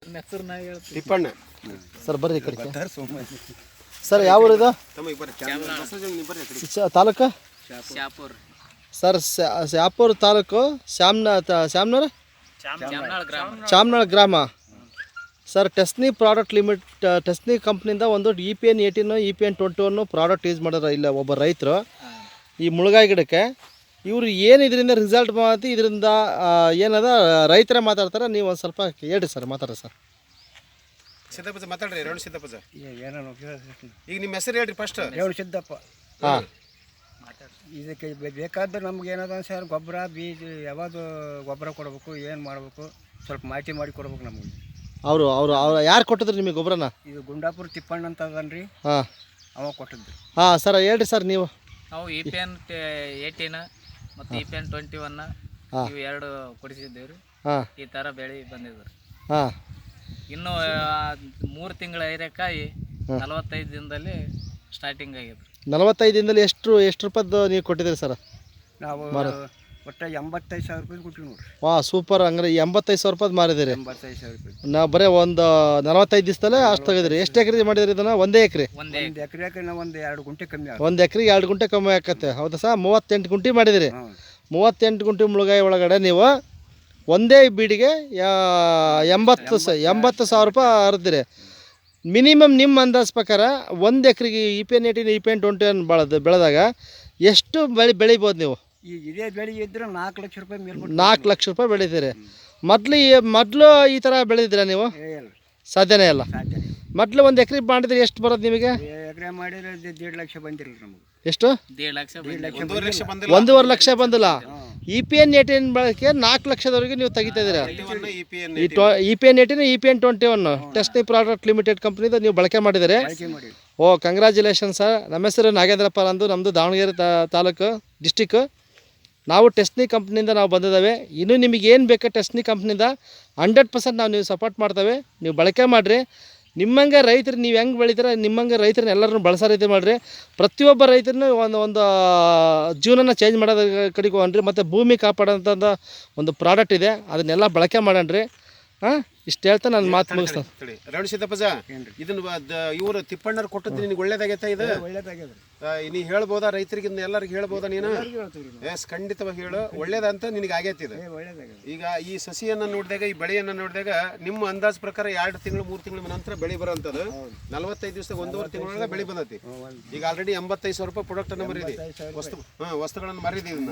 Tippanna sir ಬರ್ರಿ ಈ ಕಡೆ ಸರ್ ಯಾವ ಊರು ಇದು ತಾಲೂಕು ಸರ್ ಶಾಪುರ್ ತಾಲೂಕು ಶ್ಯಾಮ್ನೂರ ಚಾಮನಾಳ ಗ್ರಾಮ ಸರ್ ಟೆಸ್ನಿ ಪ್ರಾಡಕ್ಟ್ ಟೆಸ್ನಿ ಕಂಪ್ನಿಯಿಂದ ಒಂದು EPN 18 EPN 21 ಪ್ರಾಡಕ್ಟ್ ಯೂಸ್ ಮಾಡಿದ್ರೆ ಇಲ್ಲ ಒಬ್ಬ ರೈತರು ಈ ಮುಳುಗಾಯಿ ಗಿಡಕ್ಕೆ ಇವರು ಏನು ಇದರಿಂದ ರಿಸಲ್ಟ್ ಮಾತಿ ಇದರಿಂದ ಏನದ ರೈತರೇ ಮಾತಾಡ್ತಾರೆ ನೀವು ಒಂದು ಸ್ವಲ್ಪ ಹೇಳ್ರಿ ಸರ್ ಮಾತಾಡ್ರಿ ಸರ್ ಸಿದ್ದಪ್ಪ ಮಾತಾಡ್ರಿ ರೇವಣ ಸಿದ್ದಪ್ಪ ಈಗ ನಿಮ್ಮ ಹೆಸರು ಹೇಳ್ರಿ ಫಸ್ಟ್ ರೇವಣ ಸಿದ್ದಪ್ಪ ಹಾಂ ಇದಕ್ಕೆ ಬೇಕಾದ್ರೆ ನಮ್ಗೆ ಏನದ ಸರ್ ಗೊಬ್ಬರ ಬೀಜ ಯಾವುದು ಗೊಬ್ಬರ ಕೊಡಬೇಕು ಏನು ಮಾಡಬೇಕು ಸ್ವಲ್ಪ ಮಾಹಿತಿ ಮಾಡಿ ಕೊಡ್ಬೇಕು ನಮಗೆ ಅವರು ಯಾರು ಕೊಟ್ಟಿದ್ರು ನಿಮಗೆ ಗೊಬ್ಬರನ ಇದು ಗುಂಡಾಪುರ ತಿಪ್ಪಣ್ಣ ಅಂತ ಅದನ್ರಿ ಹಾಂ ಅವಾಗ ಕೊಟ್ಟಿದ್ರು ಹಾಂ ಸರ್ ಹೇಳ್ರಿ ಸರ್ ನೀವು ನಾವು EPN 18 ಮತ್ತು EPN 21 ಇವು ಎರಡು ಕೊಡಿಸಿದ್ದೇವೆ ರೀ. ಹಾಂ ಈ ಥರ ಬೆಳೆ ಬಂದಿದ್ರು. ಹಾಂ ಇನ್ನು 3 ತಿಂಗಳ ಹೀರೆಕಾಯಿ 45 ದಿನದಲ್ಲಿ ಸ್ಟಾರ್ಟಿಂಗ್ ಆಗಿದ್ರು. 45 ದಿನದಲ್ಲಿ ಎಷ್ಟು ರೂಪಾಯ್ದು ನೀವು ಕೊಟ್ಟಿದ್ದೀರಿ ಸರ್? ನಾವು ಒಟ್ಟು 85,000 ರೂಪಾಯಿ ಕೊಟ್ಟಿವಿ ನೋಡ್ರಿ. ವಾ ಸೂಪರ್, ಹಂಗಾರೆ 85,000 ರೂಪಾಯಿ ಮಾರಿದ್ದೀರಿ. 85,000 ರೂಪಾಯಿ ನಾವು ಬರೀ ಒಂದು 45 ದಿವಸದಲ್ಲೇ ಅಷ್ಟು ತೆಗೆದಿರಿ. ಎಷ್ಟು ಎಕರೆ ಮಾಡಿದ್ರಿ ಇದನ್ನು? ಒಂದೇ ಎಕರೆ? ಒಂದು ಎಕರೆಗೆ ನಾವು ಒಂದು 2 ಗುಂಟೆ ಕಮ್ಮಿ ಆಗುತ್ತೆ. ಒಂದು ಎಕರೆಗೆ 2 ಗುಂಟೆ ಕಮ್ಮಿ ಆಕತ್ತೆ. ಹೌದಾ ಸರ್? 38 ಗುಂಟೆ ಮಾಡಿದಿರಿ. 38 ಗುಂಟೆ ಮುಳುಗಾಯಿ ಒಳಗಡೆ ನೀವು ಒಂದೇ ಬೀಡಿಗೆ 80,000 ರೂಪಾಯಿ ಹರಿದಿರಿ. ಮಿನಿಮಮ್ ನಿಮ್ಮ ಅಂದಾಜು ಪ್ರಕಾರ ಒಂದು ಎಕರೆಗೆ EPN 18 EPN 21 ಬೆಳೆದಾಗ ಎಷ್ಟು ಬೆಳಿಬೋದು ನೀವು? ಈಗ ಇದೇ ಬೆಳೆ ಇದ್ರೆ 4 ಲಕ್ಷ ರೂಪಾಯಿ ಮೇಲೆ 4 ಲಕ್ಷ ರೂಪಾಯಿ ಬೆಳೀತೀರಿ. ಮೊದಲು ಈ ಥರ ಬೆಳೆದಿದ್ದೀರಾ ನೀವು? ಸಾಧ್ಯನೇ ಇಲ್ಲ. ಮೊದಲು ಒಂದು ಎಕರೆ ಮಾಡಿದ್ರೆ ಎಷ್ಟು ಬರೋದು ನಿಮಗೆ? ಎಕರೆ ಮಾಡಿದ್ರೆ 1.5 ಲಕ್ಷ ಬಂದಿರಲಿ ನಮಗೆ. ಎಷ್ಟು? 1.5 ಲಕ್ಷ 1.5 ಲಕ್ಷ ಬಂದಿಲ್ಲ. EPN 18 ಬಳಕೆ 4 ಲಕ್ಷದವರೆಗೆ ನೀವು ತೆಗಿತಾ ಇದ್ದೀರಾ. EPN 18 EPN 21 ಟೆಸ್ನಿ ಪ್ರಾಡಕ್ಟ್ ಲಿಮಿಟೆಡ್ ಕಂಪ್ನಿದು ನೀವು ಬಳಕೆ ಮಾಡಿದರೆ. ಓ ಕಂಗ್ರ್ಯಾಚುಲೇಷನ್ ಸರ್. ನಮ್ಮ ಹೆಸರು ನಾಗೇಂದ್ರಪ್ಪ ಅಂದು, ನಮ್ಮದು ದಾವಣಗೆರೆ ತಾಲೂಕು ಡಿಸ್ಟಿಕ್ಕು. ನಾವು ಟೆಸ್ನಿ ಕಂಪ್ನಿಯಿಂದ ನಾವು ಬಂದಿದ್ದೇವೆ. ಇನ್ನೂ ನಿಮಗೆ ಏನು ಬೇಕು ಟೆಸ್ನಿ ಕಂಪ್ನಿಯಿಂದ 100% ನಾವು ನೀವು ಸಪೋರ್ಟ್ ಮಾಡ್ತೇವೆ. ನೀವು ಬಳಕೆ ಮಾಡಿರಿ. ನಿಮ್ಮಂಗೆ ರೈತರು ನೀವು ಹೆಂಗೆ ಬೆಳಿತೀರ ನಿಮ್ಮಂಗೆ ರೈತರನ್ನ ಎಲ್ಲರನ್ನೂ ಬಳಸೋ ರೀತಿ ಮಾಡಿರಿ. ಪ್ರತಿಯೊಬ್ಬ ರೈತರನ್ನು ಒಂದು ಜೀವನನ ಚೇಂಜ್ ಮಾಡೋದ ಕಡೆಗೆ ಹೋಗ್ರಿ. ಮತ್ತು ಭೂಮಿ ಕಾಪಾಡೋಂಥ ಒಂದು ಪ್ರಾಡಕ್ಟ್ ಇದೆ, ಅದನ್ನೆಲ್ಲ ಬಳಕೆ ಮಾಡೋಣ್ರಿ. ಹಾಂ, ಇಷ್ಟು ಹೇಳ್ತಾ ನಾನು ಮಾತು ಮುಗಿಸ್ತೇನೆ. ರೇವಣ ಸಿದ್ದಪ್ಪಜ, ಇದನ್ನು ಇವರು ತಿಪ್ಪಣ್ಣರು ಕೊಟ್ಟದ್ದು ನಿನಗೆ ಒಳ್ಳೇದಾಗೈತಾ? ಇದು ಒಳ್ಳೇದಾಗ್ಯದ. ನೀ ಹೇಳ್ಬೋದಾ ರೈತರಿಗೆ, ಎಲ್ಲರಿಗೂ ಹೇಳ್ಬೋದಾ ನೀನು? ಎಸ್, ಖಂಡಿತವಾಗಿ ಹೇಳು. ಒಳ್ಳೇದಂತ ನಿನಗೆ ಆಗೈತಿ ಇದು. ಈಗ ಈ ಸಸಿಯನ್ನು ನೋಡಿದಾಗ, ಈ ಬೆಳೆಯನ್ನು ನೋಡಿದಾಗ ನಿಮ್ಮ ಅಂದಾಜು ಪ್ರಕಾರ 2 ತಿಂಗಳು 3 ತಿಂಗಳ ನಂತರ ಬೆಳೆ ಬರೋಂಥದ್ದು 45 ದಿವಸದಾಗ 1.5 ತಿಂಗಳೊಳಗೆ ಬೆಳೆ ಬಂದೈತಿ. ಈಗ ಆಲ್ರೆಡಿ 85,000 ರೂಪಾಯಿ ಪ್ರಾಡಕ್ಟ್ ಅನ್ನು ಮರಿದಿ, ವಸ್ತುಗಳನ್ನು ಮರಿದಿ, ಇದನ್ನ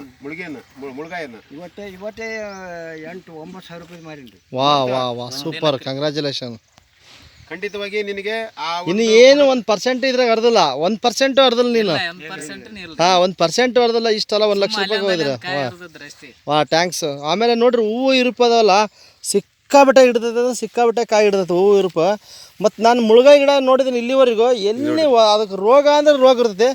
ಮುಳುಗಾಯನ್ನು ಇವತ್ತೇ 8-9 ಸಾವಿರ ರೂಪಾಯಿ ಮಾರಿನ್ರಿ. ವಾ ಸೂಪರ್, ಕಂಗ್ರ್ಯಾಚುಲೇಷನ್. ಖಂಡಿತವಾಗಿ ನಿನಗೆ ಇನ್ನು ಏನು 1% ಇದ್ರಾಗ ಅರ್ಧಲ್ಲ, 1% ಅರ್ಧಲ್ಲ ನೀನು. 1% ಅರ್ಧಲ್ಲ. ಇಷ್ಟಲ್ಲ 1 ಲಕ್ಷ ರೂಪಾಯಿ ಹೋಗಿದ್ರೆ. ವಾ ಥ್ಯಾಂಕ್ಸ್. ಆಮೇಲೆ ನೋಡ್ರಿ, ಹೂವು ಇರುಪದವಲ್ಲ ಸಿಕ್ಕಾಬಟ್ಟೆ ಸಿಕ್ಕಾಬಟ್ಟೆ ಕಾಯಿ ಹಿಡ್ದೈತೆ ಹೂವು ಇರುಪ. ಮತ್ತು ನಾನು ಮುಳುಗಾಯಿ ಗಿಡ ನೋಡಿದ್ದೀನಿ ಇಲ್ಲಿವರೆಗೂ. ಎಲ್ಲಿ ಅದಕ್ಕೆ ರೋಗ ಅಂದ್ರೆ ರೋಗ ಇರ್ತೈತೆ.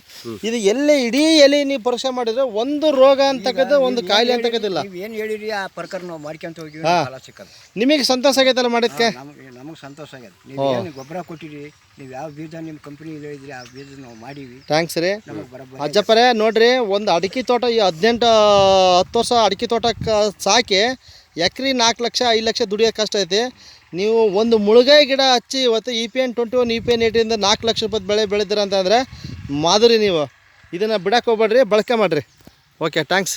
ಇದು ಎಲ್ಲಿ ಇಡೀ ಎಲೆ ನೀವು ಪರೀಕ್ಷೆ ಮಾಡಿದ್ರೆ ಒಂದು ರೋಗ ಅಂತಕ್ಕದ್ದು, ಒಂದು ಕಾಯಿಲೆ ಅಂತಕ್ಕದಿಲ್ಲ. ಏನು ಹೇಳಿರಿ ಆ ಪ್ರಕಾರ ನಾವು ಮಾಡ್ಕೊಂತ ಹೋಗಿ ಸಿಕ್ಕದು. ನಿಮಗೆ ಸಂತೋಷ ಆಗೈತಲ್ಲ ಮಾಡಿದ್ಕೆ? ನಮಗೆ ಸಂತೋಷ ಆಗ್ಯದ. ನೀವು ಏನು ಗೊಬ್ಬರ ಕೊಟ್ಟಿರಿ, ನೀವು ಯಾವ ಬೀಜ ನಿಮ್ಮ ಕಂಪ್ನಿ ಹೇಳಿದ್ರಿ ಆ ಬೀಜ ನಾವು ಮಾಡೀವಿ. ಥ್ಯಾಂಕ್ಸ್ ರೀ ಅಜ್ಜಪ್ಪರೇ. ನೋಡ್ರಿ, ಒಂದು ಅಡಿಕೆ ತೋಟ ಈ 18-10 ವರ್ಷ ಅಡಿಕೆ ತೋಟಕ್ಕೆ ಸಾಕಿ ಎಕರೆ 4 ಲಕ್ಷ 5 ಲಕ್ಷ ದುಡಿಯೋಕೆ ಕಷ್ಟ ಐತಿ. ನೀವು ಒಂದು ಮುಳುಗಾಯಿ ಗಿಡ ಹಚ್ಚಿ ಇವತ್ತು EPN 21 EPN 18 4 ಲಕ್ಷ ರೂಪಾಯಿ ಬೆಳೆ ಬೆಳೆದಿರ ಅಂತಂದರೆ ಮಾಧುರಿ. ನೀವು ಇದನ್ನು ಬಿಡಕ್ಕೆ ಹೋಗ್ಬೇಡ್ರಿ, ಬಳಕೆ ಮಾಡಿರಿ. Okay, thanks.